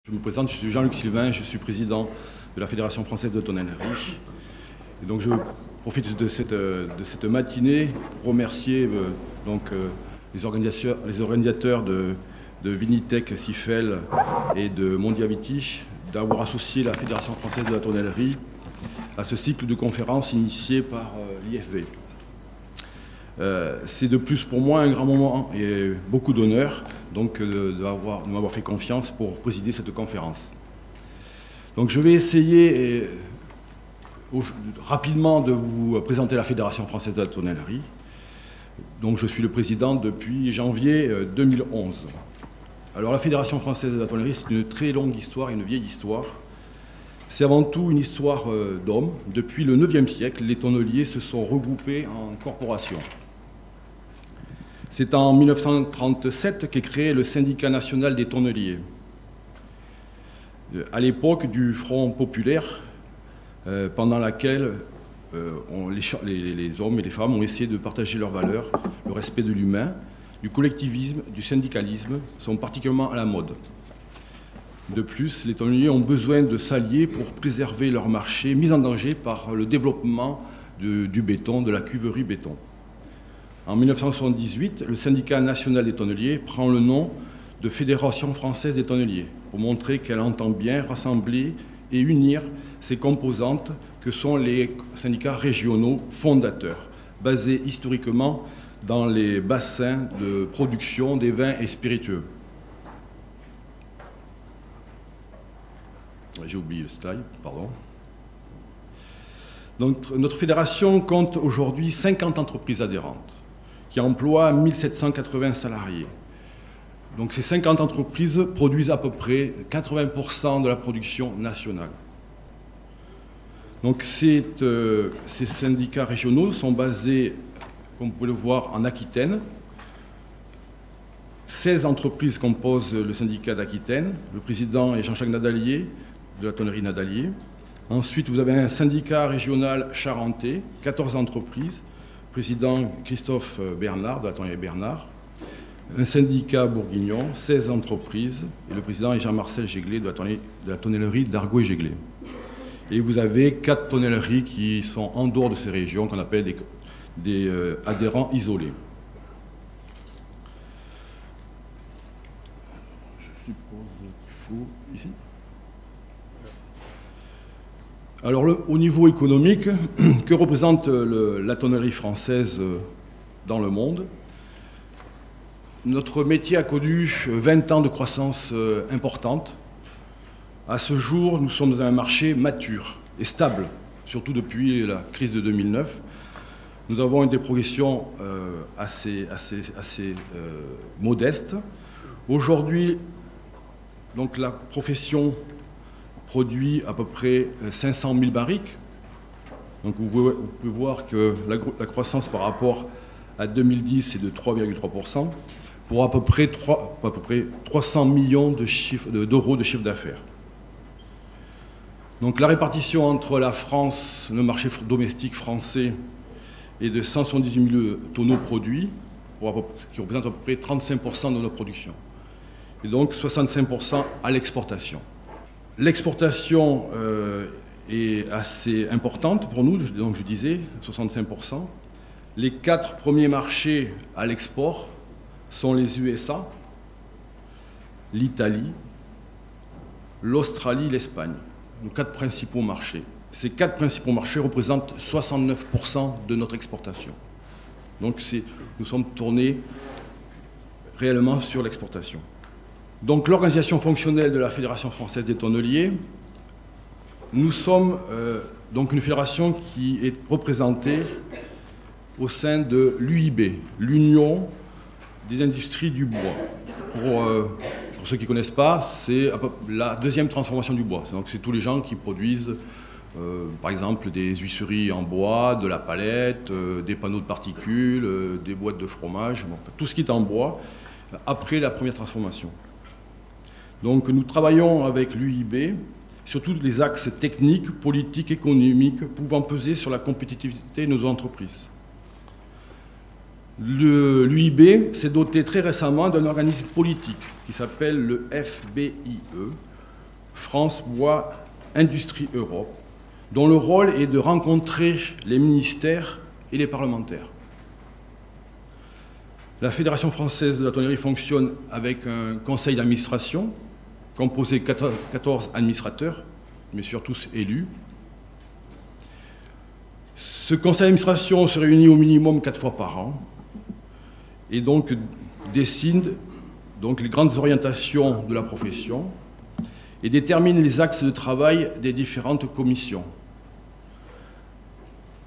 Je me présente, je suis Jean-Luc Sylvain, je suis président de la Fédération française de tonnerie. Et donc je profite de cette matinée pour remercier les organisateurs de Vinitec, Sifel et de Mondiaviti d'avoir associé la Fédération française de la tonnellerie à ce cycle de conférences initié par l'IFV. C'est de plus pour moi un grand moment et beaucoup d'honneur de m'avoir fait confiance pour présider cette conférence. Donc je vais essayer rapidement de vous présenter la Fédération française de la tonnellerie. Donc je suis le président depuis janvier 2011. Alors la Fédération française de la tonnellerie, c'est une très longue histoire, une vieille histoire. C'est avant tout une histoire d'hommes. Depuis le IXe siècle, les tonneliers se sont regroupés en corporations. C'est en 1937 qu'est créé le syndicat national des tonneliers. À l'époque du Front populaire, pendant laquelle les hommes et les femmes ont essayé de partager leurs valeurs, le respect de l'humain, du collectivisme, du syndicalisme, sont particulièrement à la mode. De plus, les tonneliers ont besoin de s'allier pour préserver leur marché mis en danger par le développement du béton, de la cuverie béton. En 1978, le syndicat national des tonneliers prend le nom de Fédération française des tonneliers pour montrer qu'elle entend bien rassembler et unir ces composantes que sont les syndicats régionaux fondateurs, basés historiquement dans les bassins de production des vins et spiritueux. J'ai oublié le slide, pardon. Donc, notre fédération compte aujourd'hui 50 entreprises adhérentes qui emploient 1780 salariés. Donc ces 50 entreprises produisent à peu près 80% de la production nationale. Donc ces syndicats régionaux sont basés, comme vous pouvez le voir, en Aquitaine. 16 entreprises composent le syndicat d'Aquitaine. Le président est Jean-Jacques Nadalier, de la tonnerie Nadalier. Ensuite, vous avez un syndicat régional charentais, 14 entreprises. Président Christophe Bernard, de la tonnerie Bernard. Un syndicat bourguignon, 16 entreprises. Et le président est Jean-Marcel Jéglet, de la tonnellerie d'Argot et Jéglet. Et vous avez 4 tonnelleries qui sont en dehors de ces régions, qu'on appelle des adhérents isolés. Je suppose qu'il faut ici. Alors, au niveau économique, que représente la tonnellerie française dans le monde? Notre métier a connu 20 ans de croissance importante. À ce jour, nous sommes dans un marché mature et stable, surtout depuis la crise de 2009. Nous avons des progressions assez modestes. Aujourd'hui, donc, la profession produit à peu près 500 000 barriques. Donc vous pouvez voir que la croissance par rapport à 2010 est de 3,3%, pour à peu près 300 millions d'euros de chiffre d'affaires. Donc la répartition entre la France, le marché domestique français, est de 178 000 tonneaux produits, qui représente à peu près 35% de notre production. Et donc 65% à l'exportation. L'exportation est assez importante pour nous, donc je disais 65%. Les 4 premiers marchés à l'export sont les USA, l'Italie, l'Australie, l'Espagne. Nos 4 principaux marchés. Ces 4 principaux marchés représentent 69% de notre exportation. Donc nous sommes tournés réellement sur l'exportation. Donc l'organisation fonctionnelle de la Fédération française des tonneliers, nous sommes donc une fédération qui est représentée au sein de l'UIB, l'Union des industries du bois. Pour ceux qui ne connaissent pas, c'est la deuxième transformation du bois. Donc c'est tous les gens qui produisent par exemple des huisseries en bois, de la palette, des panneaux de particules, des boîtes de fromage, bon, tout ce qui est en bois après la première transformation. Donc nous travaillons avec l'UIB sur tous les axes techniques, politiques, économiques pouvant peser sur la compétitivité de nos entreprises. L'UIB s'est doté très récemment d'un organisme politique qui s'appelle le FBIE, France Bois Industrie Europe, dont le rôle est de rencontrer les ministères et les parlementaires. La Fédération française de la tonnerie fonctionne avec un conseil d'administration composé de 14 administrateurs, mais surtout tous élus. Ce conseil d'administration se réunit au minimum 4 fois par an et donc décide les grandes orientations de la profession et détermine les axes de travail des différentes commissions.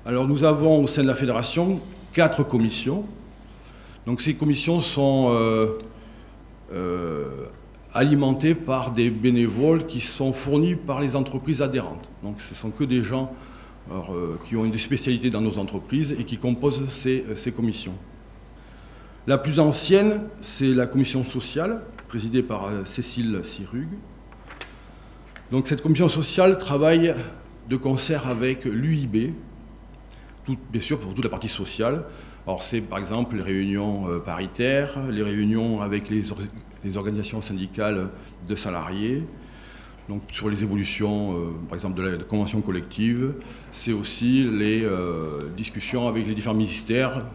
Alors nous avons au sein de la fédération 4 commissions. Donc ces commissions sont alimentées par des bénévoles qui sont fournis par les entreprises adhérentes. Donc ce ne sont que des gens qui ont des spécialités dans nos entreprises et qui composent ces commissions. La plus ancienne, c'est la commission sociale, présidée par Cécile Sirug. Donc cette commission sociale travaille de concert avec l'UIB, bien sûr pour toute la partie sociale. Alors c'est par exemple les réunions paritaires, les réunions avec les organisations syndicales de salariés, donc sur les évolutions par exemple de la convention collective. C'est aussi les discussions avec les différents ministères,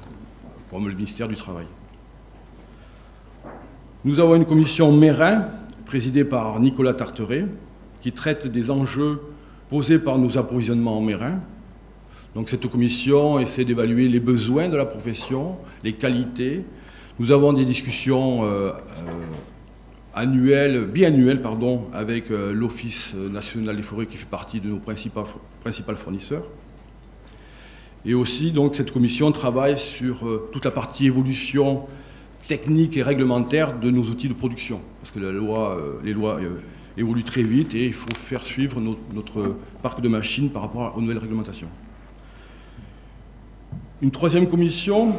comme le ministère du Travail. Nous avons une commission Mérin, présidée par Nicolas Tarteret, qui traite des enjeux posés par nos approvisionnements en Mérin. Donc cette commission essaie d'évaluer les besoins de la profession, les qualités. Nous avons des discussions biannuelles avec l'Office national des forêts qui fait partie de nos principaux fournisseurs. Et aussi, donc, cette commission travaille sur toute la partie évolution technique et réglementaire de nos outils de production. Parce que les lois évoluent très vite et il faut faire suivre notre parc de machines par rapport aux nouvelles réglementations. Une troisième commission,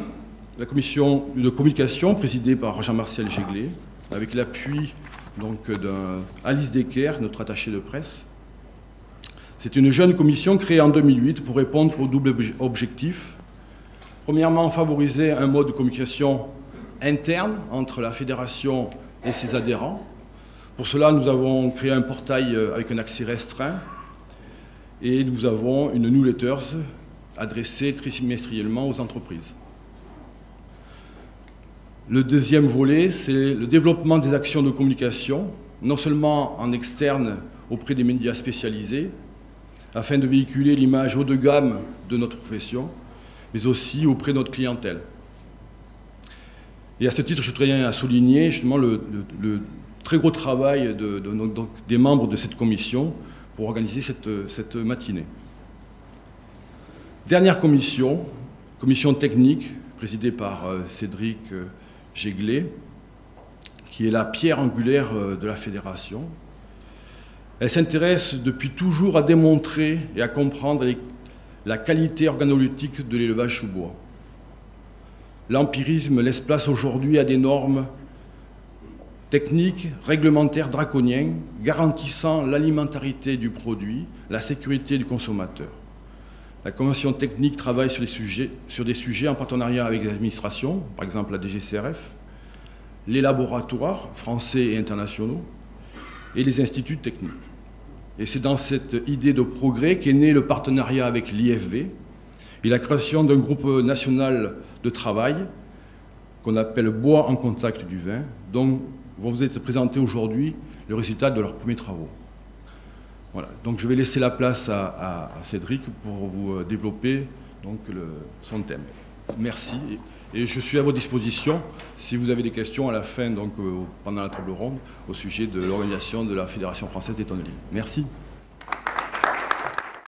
la commission de communication, présidée par Jean-Martial Jéglet, avec l'appui d'Alice Decker, notre attachée de presse. C'est une jeune commission créée en 2008 pour répondre au double objectif. Premièrement, favoriser un mode de communication interne entre la fédération et ses adhérents. Pour cela, nous avons créé un portail avec un accès restreint et nous avons une newsletter adressée trimestriellement aux entreprises. Le deuxième volet, c'est le développement des actions de communication, non seulement en externe auprès des médias spécialisés, afin de véhiculer l'image haut de gamme de notre profession, mais aussi auprès de notre clientèle. Et à ce titre, je tiens à souligner justement le très gros travail des membres de cette commission pour organiser cette matinée. Dernière commission, commission technique, présidée par Cédric Jéglet, qui est la pierre angulaire de la fédération. Elle s'intéresse depuis toujours à démontrer et à comprendre la qualité organoleptique de l'élevage sous bois. L'empirisme laisse place aujourd'hui à des normes techniques, réglementaires draconiennes, garantissant l'alimentarité du produit, la sécurité du consommateur. La commission technique travaille sur des sujets en partenariat avec les administrations, par exemple la DGCRF, les laboratoires français et internationaux et les instituts techniques. Et c'est dans cette idée de progrès qu'est né le partenariat avec l'IFV et la création d'un groupe national de travail qu'on appelle Bois en contact du vin, dont vont vous être présentés aujourd'hui le résultat de leurs premiers travaux. Voilà. Donc je vais laisser la place à Cédric pour vous développer son thème. Merci. Et je suis à votre disposition si vous avez des questions à la fin, pendant la table ronde, au sujet de l'organisation de la Fédération française des tonneliers. Merci.